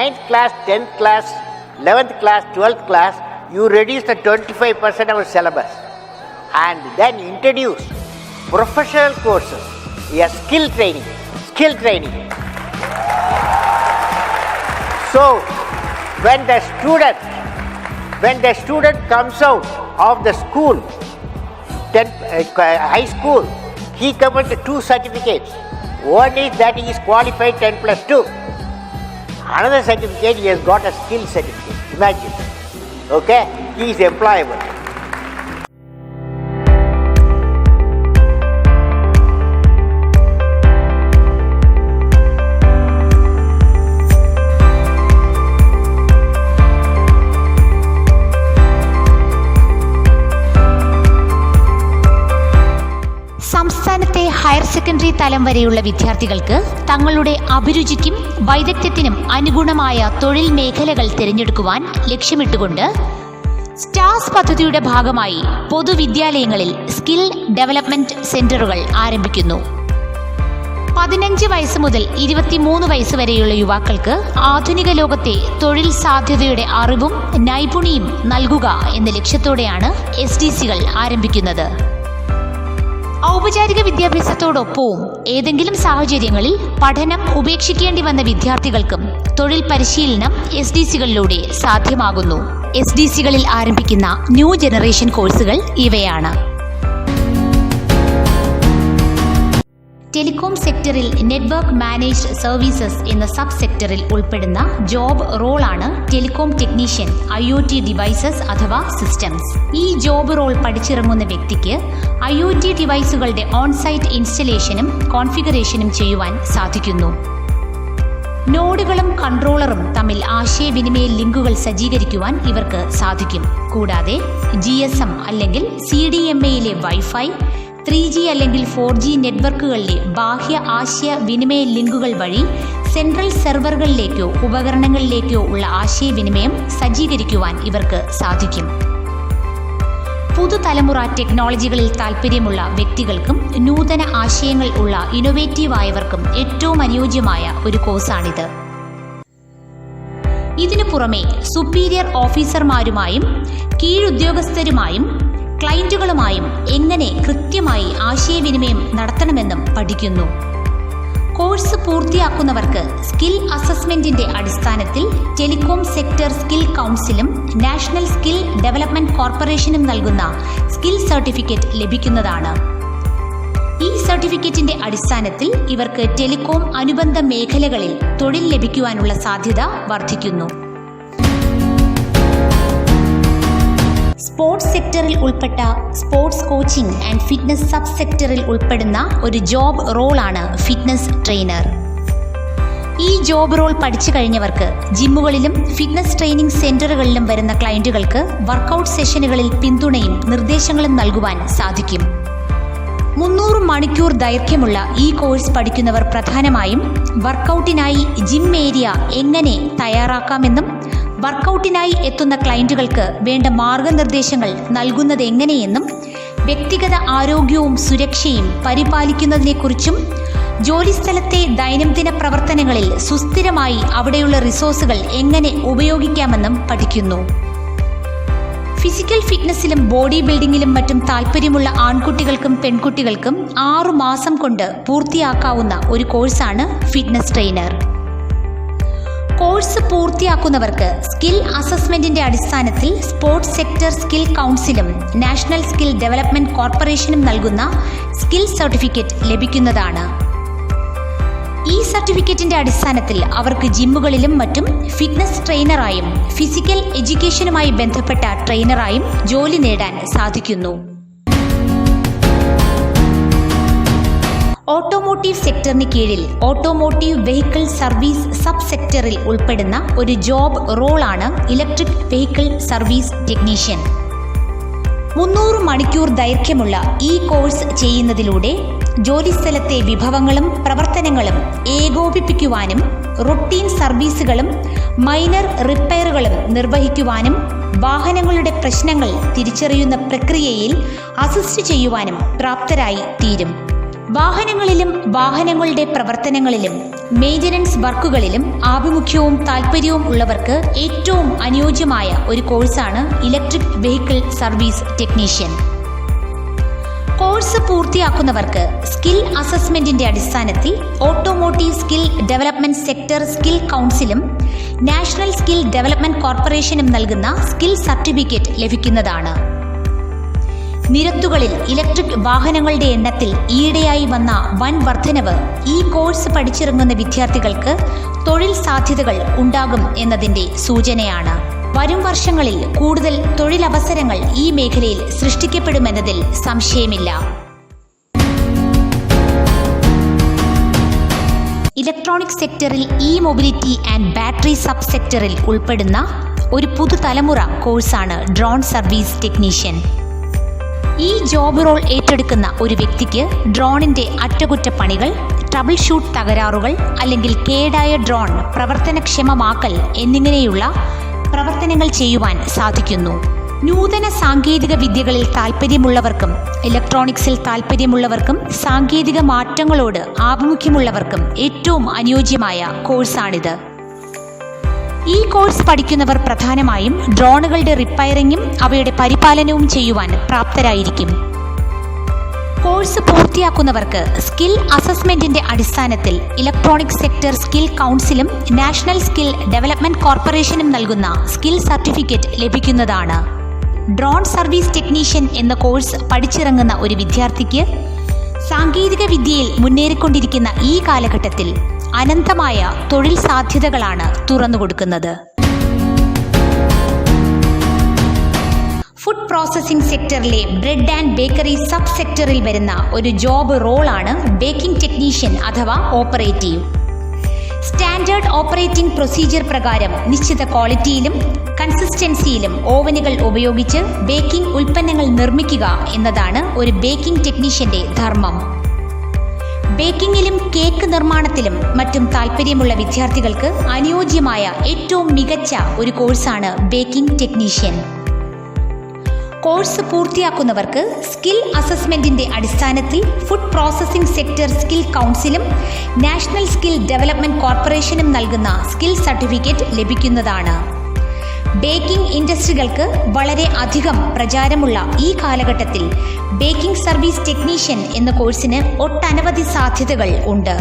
9th class, 10th class, 11th class, 12th class, you reduce the 25% of syllabus and then introduce professional courses, skill training. So when the student comes out of the school, high school, he comes with 2 certificates. One is that he is qualified 10+2. Another certificate, he has got a skill certificate. Imagine. Okay? He is employable. സംസ്ഥാനത്തെ higher secondary തലം വരെയുള്ള വിദ്യാർത്ഥികൾക്ക് തങ്ങളുടെ അഭിരുചിക്കും വൈദഗ്ധ്യത്തിനും അനുഗുണമായ തൊഴിൽ മേഖലകൾ തിരഞ്ഞെടുക്കുവാൻ ലക്ഷ്യമിട്ടുകൊണ്ട് stars പദ്ധതിയുടെ ഭാഗമായി പൊതുവിദ്യാലയങ്ങളിൽ skill development സെന്ററുകൾ ആരംഭിക്കുന്നു. 15 വയസ്സ് മുതൽ 23 വയസ്സ് വരെയുള്ള യുവാക്കൾക്ക് ആധുനിക ലോകത്തെ തൊഴിൽ സാധ്യതയുടെ അറിവും നൈപുണ്യവും നൽകുക എന്ന ലക്ഷ്യത്തോടെയാണ് SDCകൾ ആരംഭിക്കുന്നത്. ഔപചാരിക വിദ്യാഭ്യാസത്തോടൊപ്പവും ഏതെങ്കിലും സാഹചര്യങ്ങളിൽ പഠനം ഉപേക്ഷിക്കേണ്ടി വന്ന വിദ്യാർത്ഥികൾക്കും തൊഴിൽ പരിശീലനം SDCകളിലൂടെ സാധ്യമാകുന്നു. SDCകളിൽ ആരംഭിക്കുന്ന ന്യൂ ജനറേഷൻ കോഴ്സുകൾ ഇവയാണ്. ടെലികോം സെക്ടറിൽ നെറ്റ്വർക്ക് മാനേജ്ഡ് സർവീസസ് എന്ന സബ് സെക്ടറിൽ ഉൾപ്പെടുന്ന ജോബ് റോളാണ് ടെലികോം ടെക്നീഷ്യൻ IoT ഡിവൈസസ് അഥവാ സിസ്റ്റംസ്. ഈ ജോബ് റോൾ പഠിച്ചിറങ്ങുന്ന വ്യക്തിക്ക് IoT ഡിവൈസുകളുടെ ഓൺസൈറ്റ് ഇൻസ്റ്റലേഷനും കോൺഫിഗറേഷനും ചെയ്യുവാൻ സാധിക്കുന്നു. നോഡുകളും കൺട്രോളറും തമ്മിൽ ആശയവിനിമയ ലിങ്കുകൾ സജ്ജീകരിക്കുവാൻ ഇവർക്ക് സാധിക്കും. കൂടാതെ GSM അല്ലെങ്കിൽ CDMAയിലെ വൈഫൈ, 3G അല്ലെങ്കിൽ 4G നെറ്റ്വർക്കുകളിലെ ബാഹ്യ ആശയവിനിമയ ലിങ്കുകൾ വഴി സെൻട്രൽ സെർവറുകളിലേക്കോ ഉപകരണങ്ങളിലേക്കോ ഉള്ള ആശയവിനിമയം സജ്ജീകരിക്കുവാൻ ഇവർക്ക് സാധിക്കും. പുതുതലമുറ ടെക്നോളജികളിൽ താൽപ്പര്യമുള്ള വ്യക്തികൾക്കും നൂതന ആശയങ്ങൾ ഉള്ള ഇന്നോവേറ്റീവ് ആയവർക്കും ഏറ്റവും അനുയോജ്യമായ ഒരു കോഴ്സാണിത്. ഇതിനു പുറമെ സുപ്പീരിയർ ഓഫീസർമാരുമായും കീഴുദ്യോഗസ്ഥരുമായും ക്ലയന്റുകളുമായും എങ്ങനെ കൃത്യമായി ആശയവിനിമയം നടത്തണമെന്നും പഠിക്കുന്നു. കോഴ്സ് പൂർത്തിയാക്കുന്നവർക്ക് സ്കിൽ അസസ്മെന്റിന്റെ അടിസ്ഥാനത്തിൽ ടെലികോം സെക്ടർ സ്കിൽ കൗൺസിലും നാഷണൽ സ്കിൽ ഡെവലപ്മെന്റ് കോർപ്പറേഷനും നൽകുന്ന സ്കിൽ സർട്ടിഫിക്കറ്റ് ലഭിക്കുന്നതാണ്. ഈ സർട്ടിഫിക്കറ്റിന്റെ അടിസ്ഥാനത്തിൽ ഇവർക്ക് ടെലികോം അനുബന്ധ മേഖലകളിൽ തൊഴിൽ ലഭിക്കുവാനുള്ള സാധ്യത വർദ്ധിക്കുന്നു. സ്പോർട്സ് സെക്ടറിൽ ഉൾപ്പെട്ട sports coaching and fitness sub സെക്ടറിൽ ഉൾപ്പെടുന്ന ഒരു ജോബ് റോളാണ് ഫിറ്റ്നസ് ട്രെയിനർ. ഈ ജോബ് റോൾ പഠിച്ചു കഴിഞ്ഞവർക്ക് ജിമ്മുകളിലും ഫിറ്റ്നസ് ട്രെയിനിങ് സെന്ററുകളിലും വരുന്ന ക്ലയന്റുകൾക്ക് വർക്കൗട്ട് സെഷനുകളിൽ പിന്തുണയും നിർദ്ദേശങ്ങളും നൽകുവാൻ സാധിക്കും. 300 മണിക്കൂർ ദൈർഘ്യമുള്ള ഈ കോഴ്സ് പഠിക്കുന്നവർ പ്രധാനമായും വർക്കൗട്ടിനായി ജിം ഏരിയ എങ്ങനെ തയ്യാറാക്കാമെന്നും വർക്കൗട്ടിനായി എത്തുന്ന ക്ലയന്റുകൾക്ക് വേണ്ട മാർഗനിർദ്ദേശങ്ങൾ നൽകുന്നത് എങ്ങനെയെന്നും വ്യക്തിഗത ആരോഗ്യവും സുരക്ഷയും പരിപാലിക്കുന്നതിനെക്കുറിച്ചും ജോലിസ്ഥലത്തെ ദൈനംദിന പ്രവർത്തനങ്ങളിൽ സുസ്ഥിരമായി അവിടെയുള്ള റിസോഴ്സുകൾ എങ്ങനെ ഉപയോഗിക്കാമെന്നും പഠിക്കുന്നു. ഫിസിക്കൽ ഫിറ്റ്നസിലും ബോഡി ബിൽഡിങ്ങിലും മറ്റും താല്പര്യമുള്ള ആൺകുട്ടികൾക്കും പെൺകുട്ടികൾക്കും 6 മാസം കൊണ്ട് പൂർത്തിയാക്കാവുന്ന ഒരു കോഴ്സാണ് ഫിറ്റ്നസ് ട്രെയിനർ. കോഴ്സ് പൂർത്തിയാക്കുന്നവർക്ക് സ്കിൽ അസസ്മെന്റിന്റെ അടിസ്ഥാനത്തിൽ സ്പോർട്സ് സെക്ടർ സ്കിൽ കൗൺസിലും നാഷണൽ സ്കിൽ ഡെവലപ്മെന്റ് കോർപ്പറേഷനും നൽകുന്ന സ്കിൽ സർട്ടിഫിക്കറ്റ് ലഭിക്കുന്നതാണ്. ഈ സർട്ടിഫിക്കറ്റിന്റെ അടിസ്ഥാനത്തിൽ അവർക്ക് ജിമ്മുകളിലും മറ്റും ഫിറ്റ്നസ് ട്രെയിനറായും ഫിസിക്കൽ എഡ്യൂക്കേഷനുമായി ബന്ധപ്പെട്ട ട്രെയിനറായും ജോലി നേടാൻ സാധിക്കുന്നു. ഓട്ടോമോട്ടീവ് സെക്ടറിന് കീഴിൽ ഓട്ടോമോട്ടീവ് വെഹിക്കിൾ സർവീസ് സബ് സെക്ടറിൽ ഉൾപ്പെടുന്ന ഒരു ജോബ് റോളാണ് ഇലക്ട്രിക് വെഹിക്കിൾ സർവീസ് ടെക്നീഷ്യൻ. 300 മണിക്കൂർ ദൈർഘ്യമുള്ള ഈ കോഴ്സ് ചെയ്യുന്നതിലൂടെ ജോലിസ്ഥലത്തെ വിഭവങ്ങളും പ്രവർത്തനങ്ങളും ഏകോപിപ്പിക്കുവാനും റൊട്ടീൻ സർവീസുകളും മൈനർ റിപ്പയറുകളും നിർവഹിക്കുവാനും വാഹനങ്ങളുടെ പ്രശ്നങ്ങൾ തിരിച്ചറിയുന്ന പ്രക്രിയയിൽ അസിസ്റ്റ് ചെയ്യുവാനും പ്രാപ്തരായി തീരും. വാഹനങ്ങളിലും വാഹനങ്ങളുടെ പ്രവർത്തനങ്ങളിലും മെയിൻ്റനൻസ് വർക്കുകളിലും ആഭിമുഖ്യവും താൽപ്പര്യവും ഉള്ളവർക്ക് ഏറ്റവും അനുയോജ്യമായ ഒരു കോഴ്സാണ് electric vehicle service technician. Course പൂർത്തിയാക്കുന്നവർക്ക് സ്കിൽ അസസ്മെന്റിന്റെ അടിസ്ഥാനത്തിൽ automotive skill development sector skill കൗൺസിലും നാഷണൽ സ്കിൽ ഡെവലപ്മെന്റ് കോർപ്പറേഷനും നൽകുന്ന സ്കിൽ സർട്ടിഫിക്കറ്റ് ലഭിക്കുന്നതാണ്. നിരത്തുകളിൽ ഇലക്ട്രിക് വാഹനങ്ങളുടെ എണ്ണത്തിൽ ഈയിടെയായി വന്ന വൻ വർധനവ് ഈ കോഴ്സ് പഠിച്ചിറങ്ങുന്ന വിദ്യാർത്ഥികൾക്ക് തൊഴിൽ സാധ്യതകൾ ഉണ്ടാകും എന്നതിന്റെ സൂചനയാണ്. വരും വർഷങ്ങളിൽ കൂടുതൽ തൊഴിലവസരങ്ങൾ ഈ മേഖലയിൽ സൃഷ്ടിക്കപ്പെടുമെന്നതിൽ സംശയമില്ല. ഇലക്ട്രോണിക് സെക്ടറിൽ E mobility and battery sub സെക്ടറിൽ ഉൾപ്പെടുന്ന ഒരു പുതുതലമുറ കോഴ്സാണ് ഡ്രോൺ സർവീസ് ടെക്നീഷ്യൻ. ഈ ജോബ് റോൾ ഏറ്റെടുക്കുന്ന ഒരു വ്യക്തിക്ക് ഡ്രോണിന്റെ അറ്റകുറ്റപ്പണികൾ, ട്രബിൾ ഷൂട്ട് തകരാറുകൾ അല്ലെങ്കിൽ കേടായ ഡ്രോൺ പ്രവർത്തനക്ഷമമാക്കൽ എന്നിങ്ങനെയുള്ള പ്രവർത്തനങ്ങൾ ചെയ്യുവാൻ സാധിക്കുന്നു. നൂതന സാങ്കേതിക വിദ്യകളിൽ താൽപ്പര്യമുള്ളവർക്കും ഇലക്ട്രോണിക്സിൽ താൽപ്പര്യമുള്ളവർക്കും സാങ്കേതിക മാറ്റങ്ങളോട് ആഭിമുഖ്യമുള്ളവർക്കും ഏറ്റവും അനുയോജ്യമായ കോഴ്സാണിത്. ഈ കോഴ്സ് പഠിക്കുന്നവർ പ്രധാനമായും ഡ്രോണുകളുടെ റിപ്പയറിംഗും അവയുടെ പരിപാലനവും ചെയ്യുവാൻ പ്രാപ്തരായിരിക്കും. കോഴ്സ് പൂർത്തിയാക്കുന്നവർക്ക് സ്കിൽ അസസ്മെന്റിന്റെ അടിസ്ഥാനത്തിൽ ഇലക്ട്രോണിക് സെക്ടർ സ്കിൽ കൗൺസിലും നാഷണൽ സ്കിൽ ഡെവലപ്മെന്റ് കോർപ്പറേഷനും നൽകുന്ന സ്കിൽ സർട്ടിഫിക്കറ്റ് ലഭിക്കുന്നതാണ്. ഡ്രോൺ സർവീസ് ടെക്നീഷ്യൻ എന്ന കോഴ്സ് പഠിച്ചിറങ്ങുന്ന ഒരു വിദ്യാർത്ഥിക്ക് സാങ്കേതിക വിദ്യയിൽ മുന്നേറിക്കൊണ്ടിരിക്കുന്ന ഈ കാലഘട്ടത്തിൽ അനന്തമായ തൊഴിൽ സാധ്യതകളാണ് തുറന്നുകൊടുക്കുന്നത്. ഫുഡ് പ്രോസസ്സിംഗ് സെക്ടറിലെ ബ്രെഡ് ആൻഡ് ബേക്കറി സബ് സെക്ടറിൽ വരുന്ന ഒരു ജോബ് റോളാണ് ബേക്കിംഗ് ടെക്നീഷ്യൻ അഥവാ ഓപ്പറേറ്റീവ്. സ്റ്റാൻഡേർഡ് ഓപ്പറേറ്റിംഗ് പ്രൊസീജിയർ പ്രകാരം നിശ്ചിത ക്വാളിറ്റിയിലും കൺസിസ്റ്റൻസിയിലും ഓവനുകൾ ഉപയോഗിച്ച് ബേക്കിംഗ് ഉൽപ്പന്നങ്ങൾ നിർമ്മിക്കുക എന്നതാണ് ഒരു ബേക്കിംഗ് ടെക്നീഷ്യന്റെ ധർമ്മം. ബേക്കിങ്ങിലും കേക്ക് നിർമ്മാണത്തിലും മറ്റും താൽപ്പര്യമുള്ള വിദ്യാർത്ഥികൾക്ക് അനുയോജ്യമായ ഏറ്റവും മികച്ച ഒരു കോഴ്സാണ് ബേക്കിംഗ് ടെക്നീഷ്യൻ. കോഴ്സ് പൂർത്തിയാക്കുന്നവർക്ക് സ്കിൽ അസസ്മെന്റിന്റെ അടിസ്ഥാനത്തിൽ ഫുഡ് പ്രോസസ്സിംഗ് സെക്ടർ സ്കിൽ കൗൺസിലും നാഷണൽ സ്കിൽ ഡെവലപ്മെന്റ് കോർപ്പറേഷനും നൽകുന്ന സ്കിൽ സർട്ടിഫിക്കറ്റ് ലഭിക്കുന്നതാണ്. ബേക്കിംഗ് ഇൻഡസ്ട്രികൾക്ക് വളരെ അധികം പ്രചാരമുള്ള ഈ കാലഘട്ടത്തിൽ ബേക്കിംഗ് സർവീസ് ടെക്നീഷ്യൻ എന്ന കോഴ്സിന് ഒട്ടനവധി സാധ്യതകൾ ഉണ്ട്.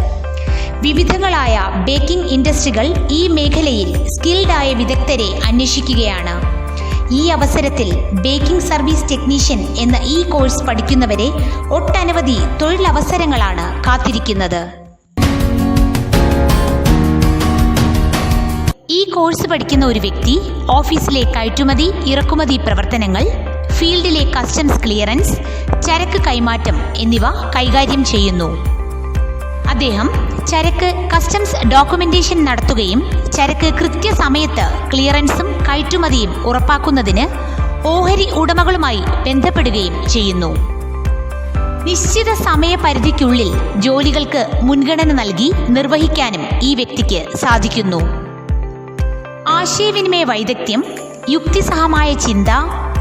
വിവിധങ്ങളായ ബേക്കിംഗ് ഇൻഡസ്ട്രികൾ ഈ മേഖലയിൽ സ്കിൽഡായ വിദഗ്ധരെ അന്വേഷിക്കുകയാണ്. ഈ അവസരത്തിൽ ബേക്കിംഗ് സർവീസ് ടെക്നീഷ്യൻ എന്ന ഈ കോഴ്സ് പഠിക്കുന്നവരെ ഒട്ടനവധി തൊഴിലവസരങ്ങളാണ് കാത്തിരിക്കുന്നത്. ഈ കോഴ്സ് പഠിക്കുന്ന ഒരു വ്യക്തി ഓഫീസിലെ കയറ്റുമതി ഇറക്കുമതി പ്രവർത്തനങ്ങൾ, ഫീൽഡിലെ കസ്റ്റംസ് ക്ലിയറൻസ്, ചരക്ക് കൈമാറ്റം എന്നിവ കൈകാര്യം ചെയ്യുന്നു. അദ്ദേഹം ചരക്ക് കസ്റ്റംസ് ഡോക്യുമെന്റേഷൻ നടത്തുകയും ചരക്ക് കൃത്യസമയത്ത് ക്ലിയറൻസും കയറ്റുമതിയും ഉറപ്പാക്കുന്നതിന് ഓഹരി ഉടമകളുമായി ബന്ധപ്പെടുകയും ചെയ്യുന്നു. നിശ്ചിത സമയപരിധിക്കുള്ളിൽ ജോലികൾക്ക് മുൻഗണന നൽകി നിർവഹിക്കാനും ഈ വ്യക്തിക്ക് സാധിക്കുന്നു. ആശയവിനിമയ വൈദഗ്ധ്യം, യുക്തിസഹമായ ചിന്ത,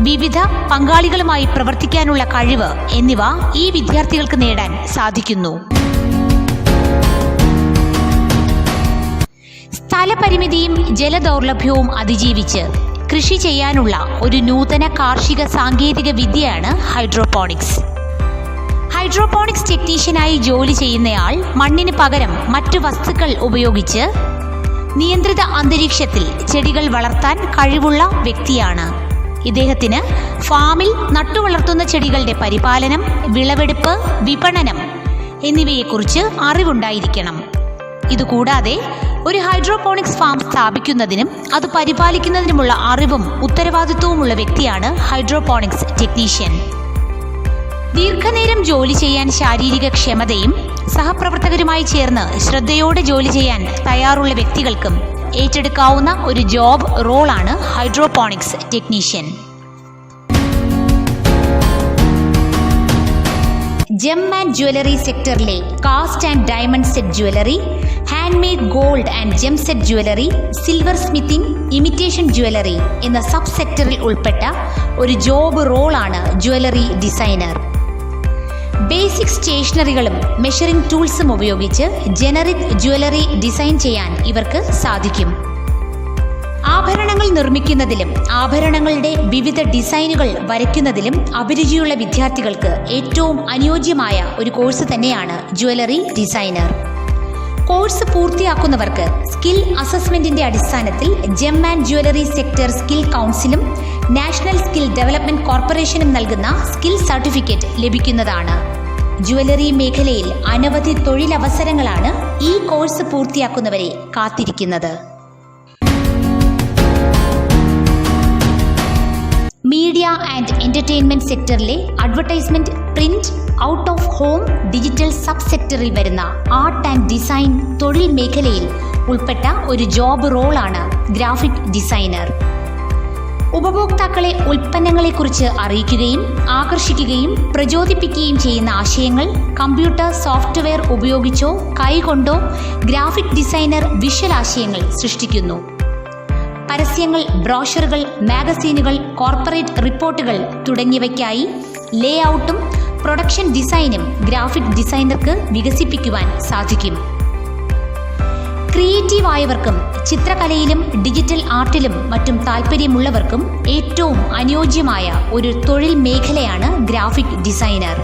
വിവിധ പങ്കാളികളുമായി പ്രവർത്തിക്കാനുള്ള കഴിവ് എന്നിവ ഈ വിദ്യാർത്ഥികൾക്ക് നേടാൻ സാധിക്കുന്നു. സ്ഥലപരിമിതിയും ജലദൗർലഭ്യവും അതിജീവിച്ച് കൃഷി ചെയ്യാനുള്ള ഒരു നൂതന കാർഷിക സാങ്കേതിക വിദ്യയാണ് ഹൈഡ്രോപോണിക്സ്. ഹൈഡ്രോപോണിക്സ് ടെക്നീഷ്യനായി ജോലി ചെയ്യുന്നയാൾ മണ്ണിന് പകരം മറ്റു വസ്തുക്കൾ ഉപയോഗിച്ച് നിയന്ത്രിത അന്തരീക്ഷത്തിൽ ചെടികൾ വളർത്താൻ കഴിവുള്ള വ്യക്തിയാണ്. ഇദ്ദേഹത്തിന് ഫാമിൽ നട്ടുവളർത്തുന്ന ചെടികളുടെ പരിപാലനം, വിളവെടുപ്പ്, വിപണനം എന്നിവയെക്കുറിച്ച് അറിവുണ്ടായിരിക്കണം. ഇതുകൂടാതെ ഒരു ഹൈഡ്രോപോണിക്സ് ഫാം സ്ഥാപിക്കുന്നതിനും അത് പരിപാലിക്കുന്നതിനുമുള്ള അറിവും ഉത്തരവാദിത്വവുമുള്ള വ്യക്തിയാണ് ഹൈഡ്രോപോണിക്സ് ടെക്നീഷ്യൻ. ദീർഘനേരം ജോലി ചെയ്യാൻ ശാരീരിക ക്ഷമതയും സഹപ്രവർത്തകരുമായി ചേർന്ന് ശ്രദ്ധയോടെ ജോലി ചെയ്യാൻ തയ്യാറുള്ള വ്യക്തികൾക്കും ഏറ്റെടുക്കാവുന്ന ഒരു ജോബ് റോളാണ് hydroponics technician. Gem and jewellery സെക്ടറിലെ cast and diamond set jewellery, handmade gold and gem set jewellery, silversmithing, imitation jewellery എന്ന സബ് സെക്ടറിൽ ഉൾപ്പെട്ട ഒരു ജോബ് റോളാണ് ജ്വല്ലറി ഡിസൈനർ. ബേസിക് സ്റ്റേഷനറികളും മെഷറിംഗ് ടൂൾസും ഉപയോഗിച്ച് ജനറിക് ജ്വല്ലറി ഡിസൈൻ ചെയ്യാൻ ഇവർക്ക് സാധിക്കും. ആഭരണങ്ങൾ നിർമ്മിക്കുന്നതിലും ആഭരണങ്ങളുടെ വിവിധ ഡിസൈനുകൾ വരയ്ക്കുന്നതിലും അഭിരുചിയുള്ള വിദ്യാർത്ഥികൾക്ക് ഏറ്റവും അനുയോജ്യമായ ഒരു കോഴ്സ് തന്നെയാണ് ജ്വല്ലറി ഡിസൈനർ. കോഴ്സ് പൂർത്തിയാക്കുന്നവർക്ക് സ്കിൽ അസസ്മെന്റിന്റെ അടിസ്ഥാനത്തിൽ gem and jewellery sector skill കൗൺസിലും നാഷണൽ സ്കിൽ ഡെവലപ്മെന്റ് കോർപ്പറേഷനും നൽകുന്ന സ്കിൽ സർട്ടിഫിക്കറ്റ് ലഭിക്കുന്നതാണ്. ജ്വല്ലറി മേഖലയിൽ അനവധി തൊഴിലവസരങ്ങളാണ് ഈ കോഴ്സ് പൂർത്തിയാക്കുന്നവരെ കാത്തിരിക്കുന്നത്. മീഡിയ ആൻഡ് എന്റർടൈൻമെന്റ് സെക്ടറിലെ advertisement, print, out of home, digital sub സെക്ടറിൽ വരുന്ന ആർട്ട് ആൻഡ് ഡിസൈൻ തൊഴിൽ മേഖലയിൽ ഉൾപ്പെട്ട ഒരു ജോബ് റോളാണ് ഗ്രാഫിക് ഡിസൈനർ. ഉപഭോക്താക്കളെ ഉൽപ്പന്നങ്ങളെക്കുറിച്ച് അറിയിക്കുകയും ആകർഷിക്കുകയും പ്രചോദിപ്പിക്കുകയും ചെയ്യുന്ന ആശയങ്ങൾ കമ്പ്യൂട്ടർ സോഫ്റ്റ്വെയർ ഉപയോഗിച്ചോ കൈകൊണ്ടോ ഗ്രാഫിക് ഡിസൈനർ വിഷ്വൽ ആശയങ്ങൾ സൃഷ്ടിക്കുന്നു. പരസ്യങ്ങൾ, ബ്രോഷറുകൾ, മാഗസീനുകൾ, കോർപ്പറേറ്റ് റിപ്പോർട്ടുകൾ തുടങ്ങിയവയ്ക്കായി ലേഔട്ടും പ്രൊഡക്ഷൻ ഡിസൈനും ഗ്രാഫിക് ഡിസൈനർക്ക് വികസിപ്പിക്കുവാൻ സാധിക്കും. ക്രിയേറ്റീവ് ആയവർക്കും ചിത്രകലയിലും ഡിജിറ്റൽ ആർട്ടിലും മറ്റും താല്പര്യമുള്ളവർക്കും ഏറ്റവും അനുയോജ്യമായ ഒരു തൊഴിൽ മേഖലയാണ് ഗ്രാഫിക് ഡിസൈനർ.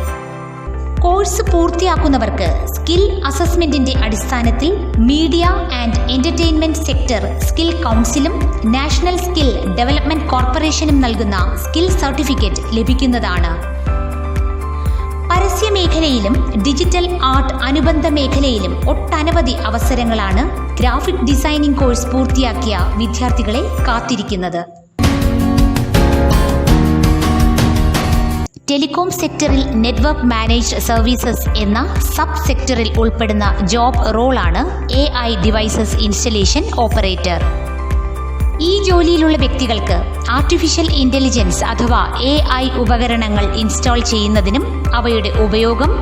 കോഴ്സ് പൂർത്തിയാക്കുന്നവർക്ക് സ്കിൽ അസസ്മെന്റിന്റെ അടിസ്ഥാനത്തിൽ media and entertainment sector skill കൗൺസിലും നാഷണൽ സ്കിൽ ഡെവലപ്മെന്റ് കോർപ്പറേഷനും നൽകുന്ന സ്കിൽ സർട്ടിഫിക്കറ്റ് ലഭിക്കുന്നതാണ്. പരസ്യ മേഖലയിലും ഡിജിറ്റൽ ആർട്ട് അനുബന്ധ മേഖലയിലും ഒട്ടനവധി അവസരങ്ങളാണ് ഗ്രാഫിക് ഡിസൈനിംഗ് കോഴ്സ് പൂർത്തിയാക്കിയ വിദ്യാർത്ഥികളെ കാത്തിരിക്കുന്നത്. ടെലികോം സെക്ടറിൽ നെറ്റ്വർക്ക് മാനേജ്ഡ് സർവീസസ് എന്ന സബ് സെക്ടറിൽ ഉൾപ്പെടുന്ന ജോബ് റോളാണ് AI ഡിവൈസസ് ഇൻസ്റ്റലേഷൻ ഓപ്പറേറ്റർ. ഈ ജോലിയിലുള്ള വ്യക്തികൾക്ക് ആർട്ടിഫിഷ്യൽ ഇന്റലിജൻസ് അഥവാ AI ഉപകരണങ്ങൾ ഇൻസ്റ്റാൾ ചെയ്യുന്നതിനും അവയുടെ ഉപയോഗം,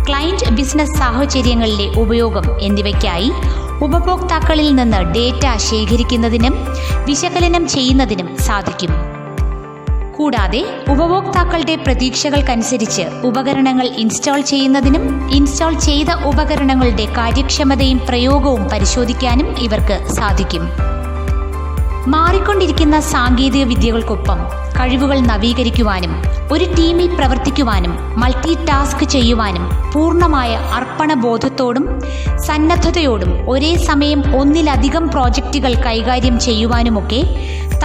ക്ലയന്റ് ബിസിനസ് സാഹചര്യങ്ങളിലെ ഉപയോഗം എന്നിവയ്ക്കായി ഉപഭോക്താക്കളിൽ നിന്ന് ഡേറ്റ ശേഖരിക്കുന്നതിനും വിശകലനം ചെയ്യുന്നതിനും സാധിക്കും. കൂടാതെ ഉപഭോക്താക്കളുടെ പ്രതീക്ഷകൾക്കനുസരിച്ച് ഉപകരണങ്ങൾ ഇൻസ്റ്റാൾ ചെയ്യുന്നതിനും ഇൻസ്റ്റാൾ ചെയ്ത ഉപകരണങ്ങളുടെ കാര്യക്ഷമതയും പ്രയോഗവും പരിശോധിക്കാനും ഇവർക്ക് സാധിക്കും. മാറിക്കൊണ്ടിരിക്കുന്ന സാങ്കേതിക വിദ്യകൾക്കൊപ്പം കഴിവുകൾ നവീകരിക്കുവാനും ഒരു ടീമിൽ പ്രവർത്തിക്കുവാനും മൾട്ടി ടാസ്ക് ചെയ്യുവാനും പൂർണ്ണമായ അർപ്പണബോധത്തോടും സന്നദ്ധതയോടും ഒരേ സമയം ഒന്നിലധികം പ്രോജക്റ്റുകൾ കൈകാര്യം ചെയ്യുവാനുമൊക്കെ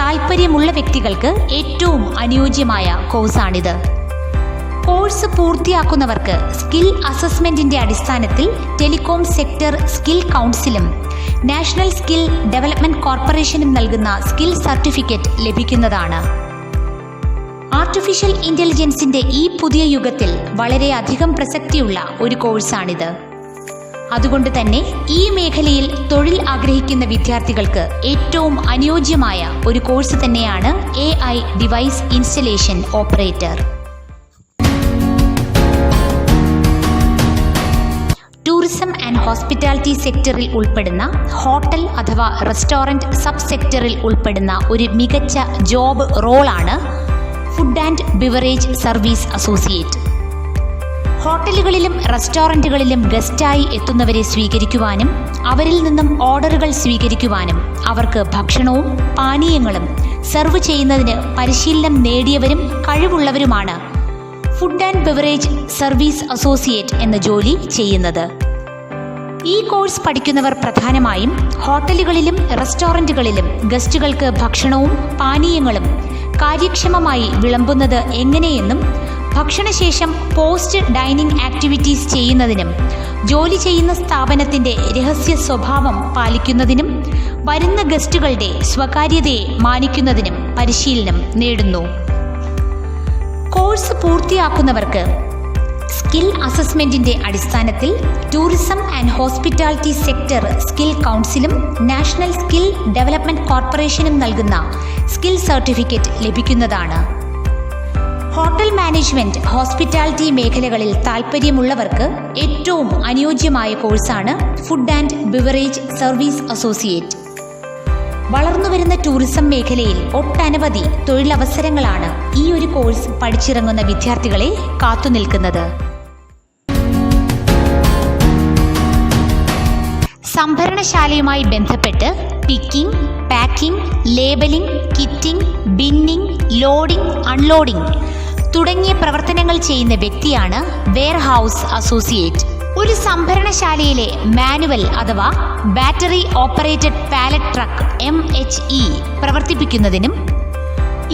താൽപ്പര്യമുള്ള വ്യക്തികൾക്ക് ഏറ്റവും അനുയോജ്യമായ കോഴ്സാണിത്. കോഴ്സ് പൂർത്തിയാക്കുന്നവർക്ക് സ്കിൽ അസസ്മെന്റിന്റെ അടിസ്ഥാനത്തിൽ ടെലികോം സെക്ടർ സ്കിൽ കൗൺസിലും നാഷണൽ സ്കിൽ ഡെവലപ്മെന്റ് കോർപ്പറേഷനും നൽകുന്ന സ്കിൽ സർട്ടിഫിക്കറ്റ് ലഭിക്കുന്നതാണ്. ആർട്ടിഫിഷ്യൽ ഇന്റലിജൻസിന്റെ ഈ പുതിയ യുഗത്തിൽ വളരെയധികം പ്രസക്തിയുള്ള ഒരു കോഴ്സാണിത്. അതുകൊണ്ട് തന്നെ ഈ മേഖലയിൽ തൊഴിൽ ആഗ്രഹിക്കുന്ന വിദ്യാർത്ഥികൾക്ക് ഏറ്റവും അനുയോജ്യമായ ഒരു കോഴ്സ് തന്നെയാണ് AI device installation operator. Tourism and hospitality സെക്ടറിൽ ഉൾപ്പെടുന്ന ഹോട്ടൽ അഥവാ റെസ്റ്റോറൻറ്റ് സബ് സെക്ടറിൽ ഉൾപ്പെടുന്ന ഒരു മികച്ച ജോബ് റോളാണ് food and beverage service associate. ഹോട്ടലുകളിലും റെസ്റ്റോറൻറ്റുകളിലും ഗസ്റ്റായി എത്തുന്നവരെ സ്വീകരിക്കുവാനും അവരിൽ നിന്നും ഓർഡറുകൾ സ്വീകരിക്കുവാനും അവർക്ക് ഭക്ഷണവും പാനീയങ്ങളും സെർവ് ചെയ്യുന്നതിന് പരിശീലനം നേടിയവരും കഴിവുള്ളവരുമാണ് food and beverage service associate എന്ന ജോലി ചെയ്യുന്നത്. ഈ കോഴ്സ് പഠിക്കുന്നവർ പ്രധാനമായും ഹോട്ടലുകളിലും റെസ്റ്റോറൻറ്റുകളിലും ഗസ്റ്റുകൾക്ക് ഭക്ഷണവും പാനീയങ്ങളും കാര്യക്ഷമമായി വിളമ്പുന്നത് എങ്ങനെയെന്നും ഭക്ഷണശേഷം പോസ്റ്റ് ഡൈനിങ് ആക്ടിവിറ്റീസ് ചെയ്യുന്നതിനും ജോലി ചെയ്യുന്ന സ്ഥാപനത്തിൻ്റെ രഹസ്യ സ്വഭാവം പാലിക്കുന്നതിനും വരുന്ന ഗസ്റ്റുകളുടെ സ്വകാര്യതയെ മാനിക്കുന്നതിനും പരിശീലനം നേടുന്നു. കോഴ്സ് പൂർത്തിയാക്കുന്നവർക്ക് സ്കിൽ അസസ്മെന്റിന്റെ അടിസ്ഥാനത്തിൽ tourism and hospitality sector skill കൗൺസിലും നാഷണൽ സ്കിൽ ഡെവലപ്മെന്റ് കോർപ്പറേഷനും നൽകുന്ന സ്കിൽ സർട്ടിഫിക്കറ്റ് ലഭിക്കുന്നതാണ്. ഹോട്ടൽ മാനേജ്മെന്റ്, ഹോസ്പിറ്റാലിറ്റി മേഖലകളിൽ താൽപ്പര്യമുള്ളവർക്ക് ഏറ്റവും അനുയോജ്യമായ കോഴ്സാണ് food and beverage service associate. വളർന്നുവരുന്ന ടൂറിസം മേഖലയിൽ ഒട്ടനവധി തൊഴിലവസരങ്ങളാണ് ഈ ഒരു കോഴ്സ് പഠിച്ചിറങ്ങുന്ന വിദ്യാർത്ഥികളെ കാത്തുനിൽക്കുന്നത്. സംഭരണശാലയുമായി ബന്ധപ്പെട്ട് picking, packing, labelling, kitting, binning, loading, unloading തുടങ്ങിയ പ്രവർത്തനങ്ങൾ ചെയ്യുന്ന വ്യക്തിയാണ് വെയർഹൗസ് അസോസിയേറ്റ്. ഒരു സംഭരണശാലയിലെ മാനുവൽ അഥവാ battery operated pallet truck MHE പ്രവർത്തിപ്പിക്കുന്നതിനും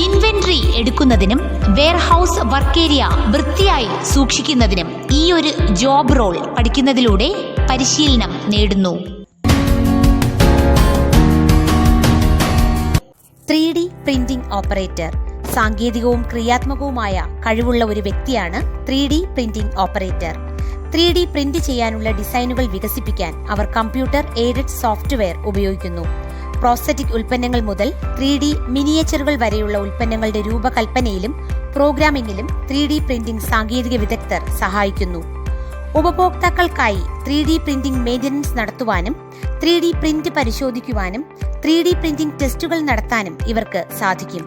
ഇൻവെന്ററി എടുക്കുന്നതിനും വെയർഹൗസ് വർക്ക് ഏരിയ വൃത്തിയായി സൂക്ഷിക്കുന്നതിനും ഈ ഒരു ജോബ് റോൾ പഠിക്കുന്നതിലൂടെ പരിശീലനം നേടുന്നു. 3D പ്രിന്റിംഗ് ഓപ്പറേറ്റർ സാങ്കേതികവും ക്രിയാത്മകവുമായ കഴിവുള്ള ഒരു വ്യക്തിയാണ് 3D printing operator. 3D print ചെയ്യാനുള്ള ഡിസൈനുകൾ വികസിപ്പിക്കാൻ അവർ കമ്പ്യൂട്ടർ എയ്ഡഡ് സോഫ്റ്റ്വെയർ ഉപയോഗിക്കുന്നു. പ്രോസ്തറ്റിക് ഉൽപ്പന്നങ്ങൾ മുതൽ 3D മിനിയേച്ചറുകൾ വരെയുള്ള ഉൽപ്പന്നങ്ങളുടെ രൂപകൽപ്പനയിലും പ്രോഗ്രാമിംഗിലും 3D പ്രിന്റിംഗ് സാങ്കേതിക വിദഗ്ധർ സഹായിക്കുന്നു. ഉപഭോക്താക്കൾക്കായി 3D പ്രിന്റിംഗ് മെയിൻ്റനൻസ് നടത്തുവാനും 3D പ്രിന്റ് പരിശോധിക്കുവാനും 3D പ്രിന്റിംഗ് ടെസ്റ്റുകൾ നടത്താനും ഇവർക്ക് സാധിക്കും.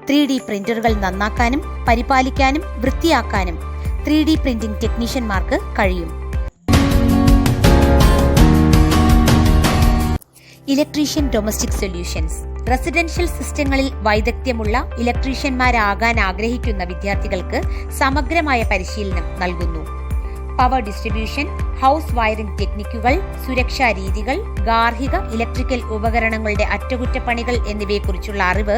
3D പ്രിന്ററുകൾ നന്നാക്കാനും പരിപാലിക്കാനും വൃത്തിയാക്കാനും 3D പ്രിന്റിംഗ് ടെക്നീഷ്യന്മാർക്ക് കഴിയും. ഇലക്ട്രീഷ്യൻ ഡൊമസ്റ്റിക് സൊല്യൂഷൻസ് റെസിഡൻഷ്യൽ സിസ്റ്റങ്ങളിൽ വൈദഗ്ധ്യമുള്ള ഇലക്ട്രീഷ്യന്മാരാകാൻ ആഗ്രഹിക്കുന്ന വിദ്യാർത്ഥികൾക്ക് സമഗ്രമായ പരിശീലനം നൽകുന്നു. പവർ ഡിസ്ട്രിബ്യൂഷൻ, ഹൗസ് വയറിംഗ് ടെക്നിക്കുകൾ, സുരക്ഷാ രീതികൾ, ഗാർഹിക ഇലക്ട്രിക്കൽ ഉപകരണങ്ങളുടെ അറ്റകുറ്റപ്പണികൾ എന്നിവയെക്കുറിച്ചുള്ള അറിവ്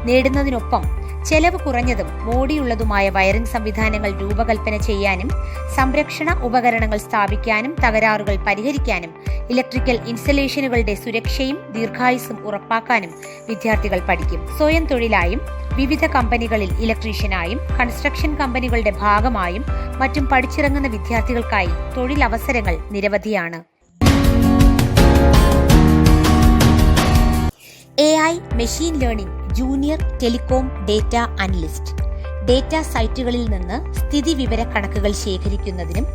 നേടുന്നതിനൊപ്പം ചെലവ് കുറഞ്ഞതും മോടിയുള്ളതുമായ വയറിംഗ് സംവിധാനങ്ങൾ രൂപകൽപ്പന ചെയ്യാനും സംരക്ഷണ ഉപകരണങ്ങൾ സ്ഥാപിക്കാനും തകരാറുകൾ പരിഹരിക്കാനും ഇലക്ട്രിക്കൽ ഇൻസ്റ്റലേഷനുകളുടെ സുരക്ഷയും ദീർഘായുസ്സും ഉറപ്പാക്കാനും വിദ്യാർത്ഥികൾ പഠിക്കും. സ്വയം തൊഴിലായും വിവിധ കമ്പനികളിൽ ഇലക്ട്രീഷ്യനായും കൺസ്ട്രക്ഷൻ കമ്പനികളുടെ ഭാഗമായും മറ്റും പഠിച്ചിറങ്ങുന്ന വിദ്യാർത്ഥികൾക്കായി തൊഴിലവസരങ്ങൾ നിരവധിയാണ്. AI machine learning junior telecom data analyst data സൈറ്റുകളിൽ നിന്ന് സ്ഥിതിവിവര കണക്കുകൾ ശേഖരിക്കുന്നതിനും